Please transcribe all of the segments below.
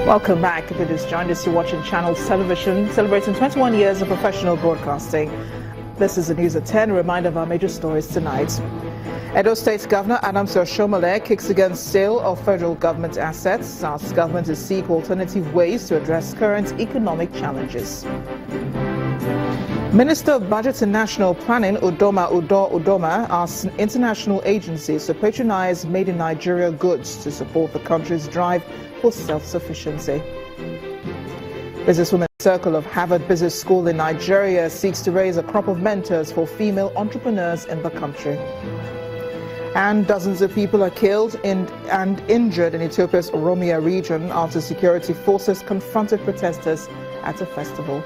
Welcome back. If it is joined us, you're watching Channels Television, celebrating 21 years of professional broadcasting. This is the news at 10. A reminder of our major stories tonight. Edo State Governor Adams Oshomole kicks against sale of federal government assets, asks government to seek alternative ways to address current economic challenges. Minister of Budget and National Planning Udoma asks international agencies to patronize made in Nigeria goods to support the country's drive for self-sufficiency. Businesswomen Circle of Harvard Business School in Nigeria seeks to raise a crop of mentors for female entrepreneurs in the country. And dozens of people are killed and injured in Ethiopia's Oromia region after security forces confronted protesters at a festival.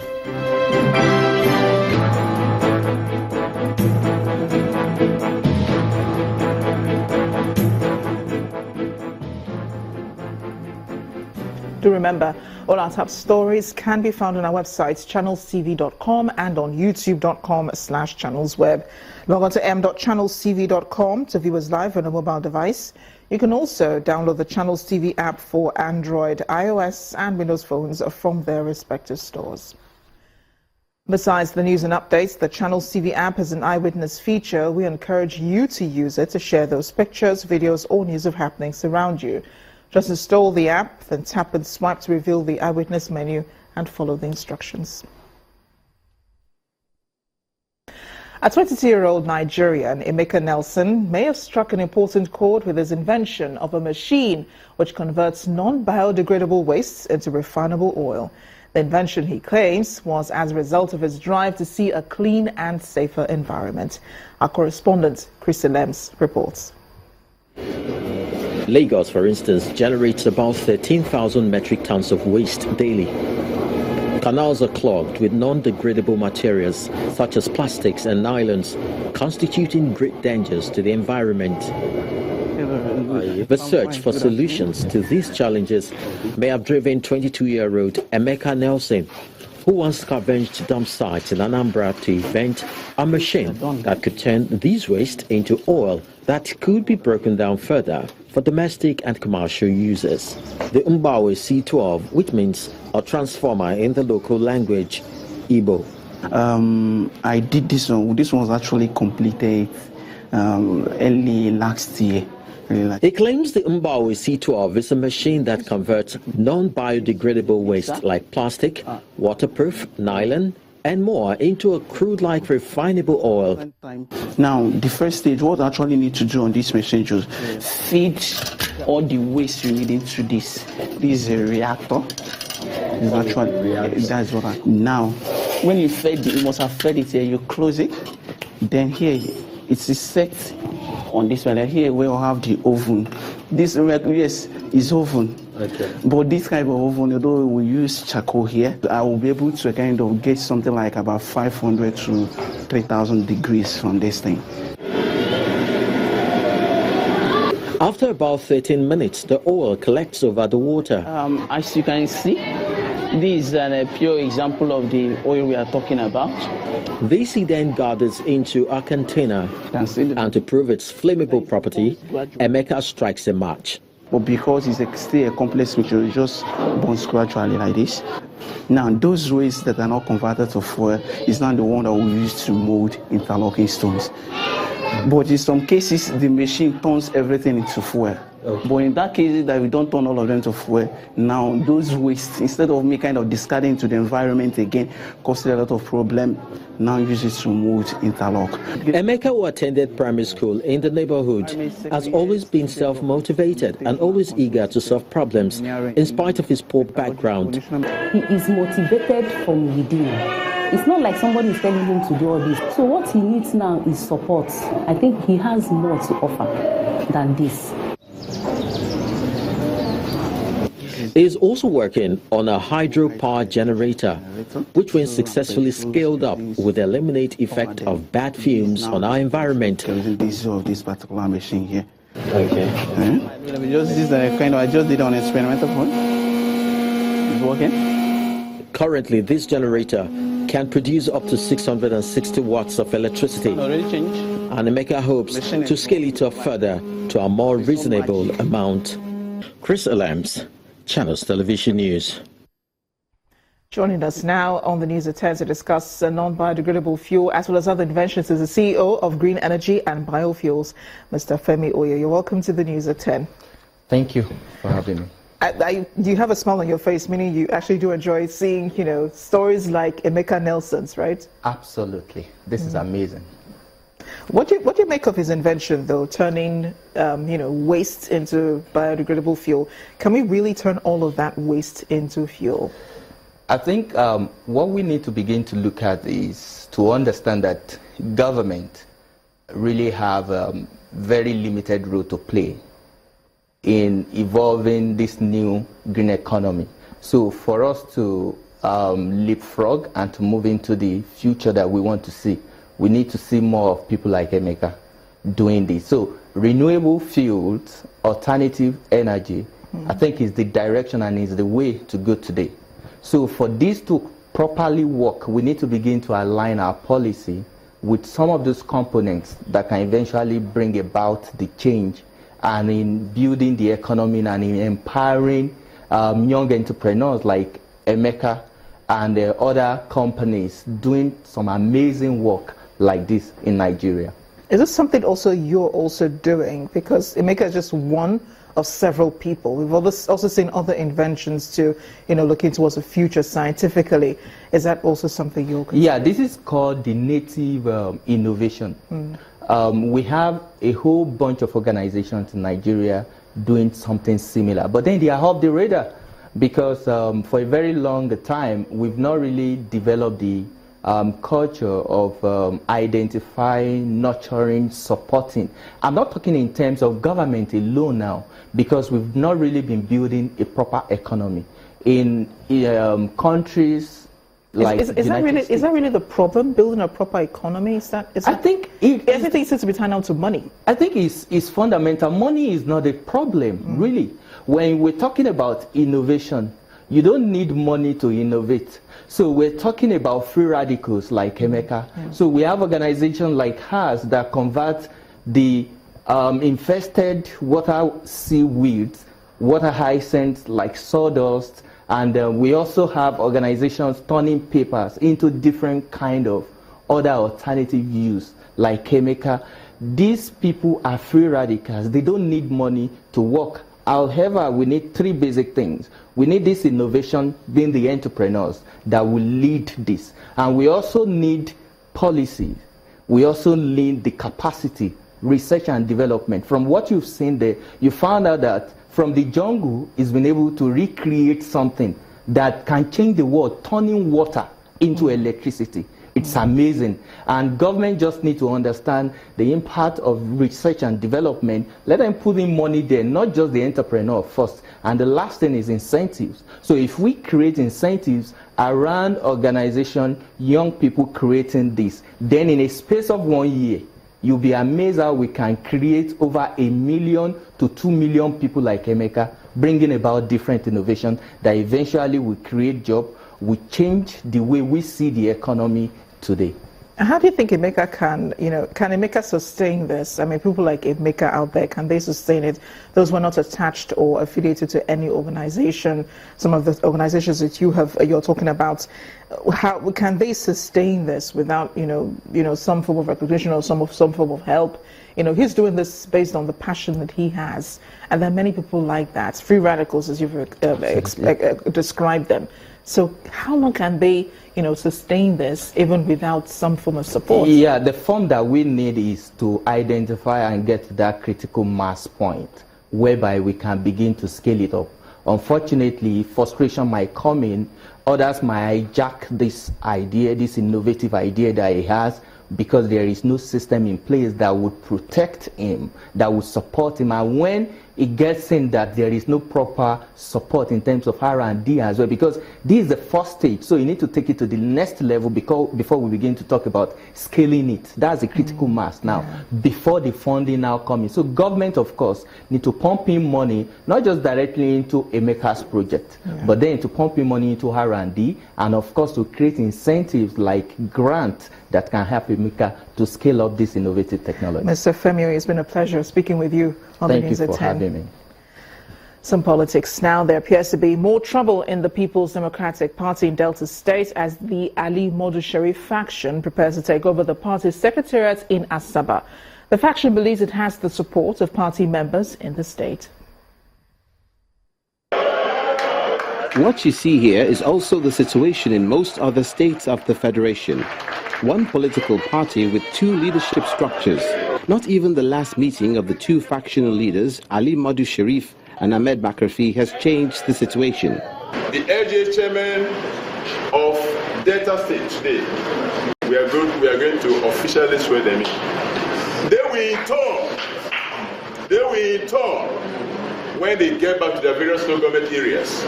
Do remember, all our top stories can be found on our websites, channelstv.com and on youtube.com/channelsweb. Log on to m.channelstv.com to view us live on a mobile device. You can also download the Channels TV app for Android, iOS and Windows phones from their respective stores. Besides the news and updates, the Channels TV app has an eyewitness feature. We encourage you to use it to share those pictures, videos or news of happenings around you. Just install the app, then tap and swipe to reveal the eyewitness menu and follow the instructions. A 22-year-old Nigerian, Emeka Nelson, may have struck an important chord with his invention of a machine which converts non-biodegradable wastes into refinable oil. The invention, he claims, was as a result of his drive to see a clean and safer environment. Our correspondent, Chris Lems, reports. Lagos, for instance, generates about 13,000 metric tons of waste daily. Canals are clogged with non-degradable materials such as plastics and nylons, constituting great dangers to the environment. The search for solutions to these challenges may have driven 22-year-old Emeka Nelson, who once scavenged dump sites in Anambra, to invent a machine that could turn these waste into oil that could be broken down further for domestic and commercial users. The Mbawe C12, which means a transformer in the local language, Igbo. I did this one. This one was actually completed early last year. He claims the Mbawe C12 is a machine that converts non-biodegradable waste like plastic, waterproof, nylon, and more into a crude-like refinable oil. Now, the first stage, what I actually need to do on this machine is feed all the waste you need into this. This is a reactor. That's what now, when you fed it, you must have fed it here. You close it. Then here, it is set on this one. Here we will have the oven. This, yes, is oven. Okay. But this kind of oven, although we use charcoal here, I will be able to kind of get something like about 500 to 3,000 degrees from this thing. After about 13 minutes, the oil collects over the water. As you can see, this is a pure example of the oil we are talking about. This he then gathers into a container, and to prove its flammable property, Emeka strikes a match. But because it's still a complex mixture, it just burns gradually like this. Now, those waste that are not converted to fuel is not the one that we use to mold interlocking stones. But in some cases, the machine turns everything into fuel. Okay. But in that case, that we don't turn all of them to fuel, now those wastes, instead of me kind of discarding to the environment again, causing a lot of problem, now use it to mold interlock. Emeka, who attended primary school in the neighborhood, has always been self-motivated and always eager to solve problems, in spite of his poor background. He is motivated from within. It's not like somebody is telling him to do all this. So what he needs now is support. I think he has more to offer than this. He is also working on a hydropower generator, which when successfully scaled up would eliminate effect of bad fumes on our environment. This particular machine here. Okay. I just did on experimental one. It's working. Currently, this generator can produce up to 660 watts of electricity. And Emeka hopes to scale it up further to a more reasonable amount. Chris Lems, Channels Television News. Joining us now on the News at 10 to discuss non-biodegradable fuel as well as other inventions is the CEO of Green Energy and Biofuels, Mr. Femi Oye. You're welcome to the News at 10. Thank you for having me. You have a smile on your face, meaning you actually do enjoy seeing, stories like Emeka Nelson's, right? Absolutely. This is amazing. What do you make of his invention, though, turning, waste into biodegradable fuel? Can we really turn all of that waste into fuel? I think what we need to begin to look at is to understand that government really have a very limited role to play in evolving this new green economy. So for us to leapfrog and to move into the future that we want to see, we need to see more of people like Emeka doing this. So renewable fuels, alternative energy, I think is the direction and is the way to go today. So for this to properly work, we need to begin to align our policy with some of those components that can eventually bring about the change and in building the economy and in empowering young entrepreneurs like Emeka and other companies doing some amazing work like this in Nigeria. Is this something also you're also doing? Because Emeka is just one of several people. We've also seen other inventions to, looking towards the future scientifically. Is that also something you're considering? Yeah, this is called the native innovation. We have a whole bunch of organizations in Nigeria doing something similar, but then they are off the radar because for a very long time, we've not really developed the culture of identifying, nurturing, supporting. I'm not talking in terms of government alone now, because we've not really been building a proper economy. In countries like is that really the problem, building a proper economy? I think everything seems to be tied down to money. I think it's fundamental. Money is not a problem, really. When we're talking about innovation, you don't need money to innovate. So we're talking about free radicals like Emeka. So we have organizations like hers that convert the infested water seaweeds, water hyacinths like sawdust, and we also have organizations turning papers into different kind of other alternative use like Emeka. These people are free radicals. They don't need money to work. However, we need three basic things. We need this innovation, being the entrepreneurs that will lead this. And we also need policies. We also need the capacity, research and development. From what you've seen there, you found out that from the jungle, it's been able to recreate something that can change the world, turning water into electricity. It's amazing. And government just need to understand the impact of research and development. Let them put in money there, not just the entrepreneur first. And the last thing is incentives. So if we create incentives around organization, young people creating this, then in a space of 1 year, you'll be amazed how we can create over 1 million to 2 million people like Emeka, bringing about different innovation that eventually will create jobs, will change the way we see the economy today. How do you think Emeka can Emeka sustain this? I mean, people like Emeka out there, can they sustain it? Those who are not attached or affiliated to any organization, some of the organizations that you're talking about, how can they sustain this without, some form of recognition or some form of help? He's doing this based on the passion that he has, and there are many people like that, free radicals, as you've described them. So how long can they, sustain this even without some form of support? Yeah, the form that we need is to identify and get to that critical mass point whereby we can begin to scale it up. Unfortunately, frustration might come in. Others might hijack this idea, this innovative idea that he has, because there is no system in place that would protect him, that would support him. And when it gets in that there is no proper support in terms of R&D as well, because this is the first stage, so you need to take it to the next level before we begin to talk about scaling it. That's the critical mass now, before the funding now coming. So government, of course, need to pump in money, not just directly into Emeka's project, but then to pump in money into R&D, and of course to create incentives like grants that can help Emeka to scale up this innovative technology. Mr. Femi, it's been a pleasure speaking with you on the News at 10. Thank you for having me. Some politics now. There appears to be more trouble in the People's Democratic Party in Delta State as the Ali Modu Sharif faction prepares to take over the party's secretariat in Asaba. The faction believes it has the support of party members in the state. What you see here is also the situation in most other states of the Federation. One political party with two leadership structures. Not even the last meeting of the two factional leaders, Ali Modu Sharif and Ahmed Makarfi, has changed the situation. The LGA chairman of Delta State today, we are going to officially swear them in. They will turn when they get back to their various local government areas.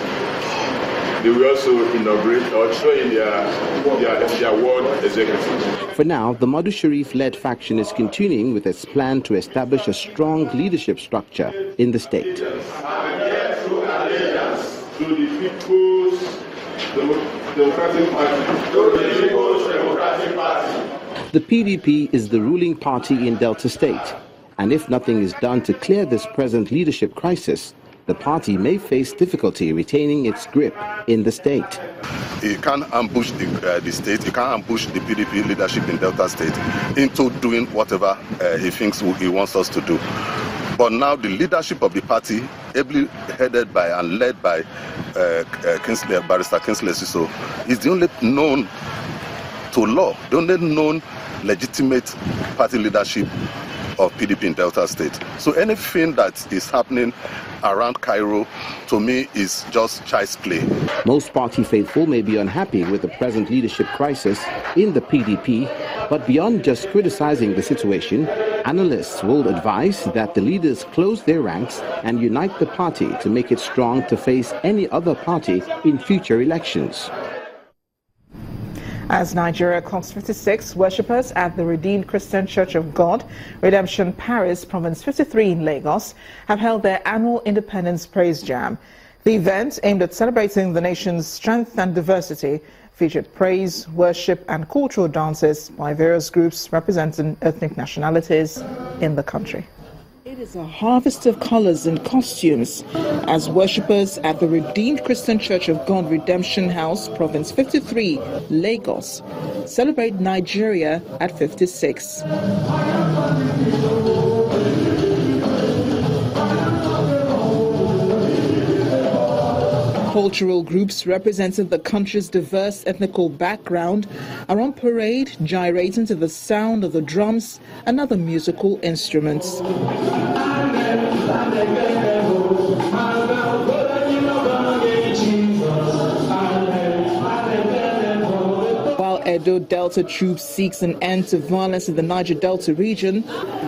They will also inaugurate or join their ward executive. For now, the Modu Sharif-led faction is continuing with its plan to establish a strong leadership structure in the state. To the People's Democratic Party. The PDP is the ruling party in Delta State, and if nothing is done to clear this present leadership crisis, the party may face difficulty retaining its grip in the state. He can't ambush the state, he can't ambush the PDP leadership in Delta State into doing whatever he thinks he wants us to do. But now the leadership of the party, ably headed by and led by Barrister Kingsley Siso, is the only known to law, the only known legitimate party leadership of PDP in Delta State. So anything that is happening around Cairo, to me, is just child's play. Most party faithful may be unhappy with the present leadership crisis in the PDP, but beyond just criticizing the situation, analysts will advise that the leaders close their ranks and unite the party to make it strong to face any other party in future elections. As Nigeria clocks 56, worshippers at the Redeemed Christian Church of God, Redemption Parish, Province 53 in Lagos, have held their annual Independence Praise Jam. The event, aimed at celebrating the nation's strength and diversity, featured praise, worship and cultural dances by various groups representing ethnic nationalities in the country. It is a harvest of colors and costumes as worshippers at the Redeemed Christian Church of God Redemption House, Province 53, Lagos, celebrate Nigeria at 56. Cultural groups representing the country's diverse ethnical background are on parade, gyrating to the sound of the drums and other musical instruments. While Edo Delta troops seeks an end to violence in the Niger Delta region,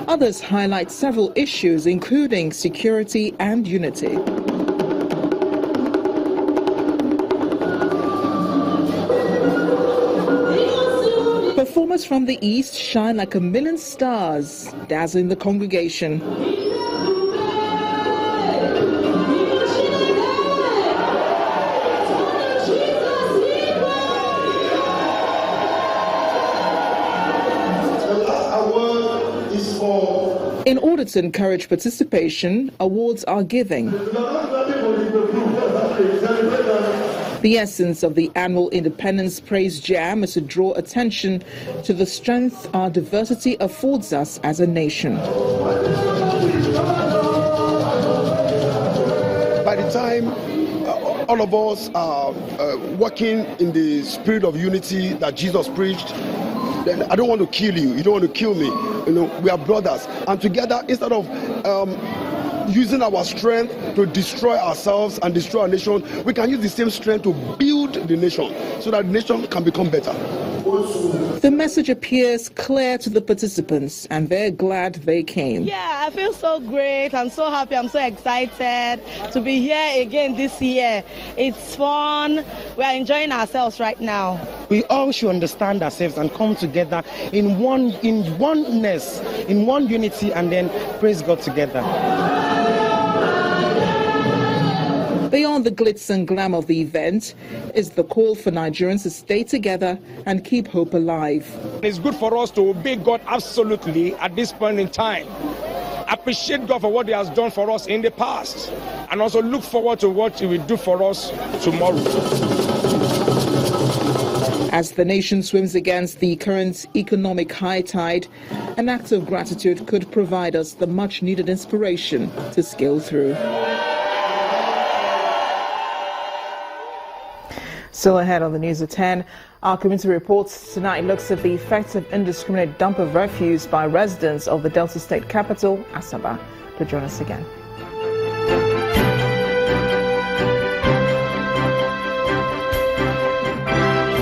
others highlight several issues including security and unity. Performers from the East shine like a million stars, dazzling the congregation. In order to encourage participation, awards are given. The essence of the annual Independence Praise Jam is to draw attention to the strength our diversity affords us as a nation. By the time all of us are working in the spirit of unity that Jesus preached, then I don't want to kill you, you don't want to kill me. You know, we are brothers, and together, instead of using our strength to destroy ourselves and destroy our nation, we can use the same strength to build the nation so that the nation can become better. The message appears clear to the participants, and they're glad they came. Yeah, I feel so great. I'm so happy. I'm so excited to be here again this year. It's fun. We are enjoying ourselves right now. We all should understand ourselves and come together in oneness, in one unity, and then praise God together. Beyond the glitz and glam of the event is the call for Nigerians to stay together and keep hope alive. It's good for us to obey God absolutely at this point in time. appreciate God for what He has done for us in the past, and also look forward to what He will do for us tomorrow. As the nation swims against the current economic high tide, an act of gratitude could provide us the much-needed inspiration to scale through. Still ahead on the news at 10, our community reports tonight looks at the effects of indiscriminate dump of refuse by residents of the Delta State capital, Asaba. To join us again.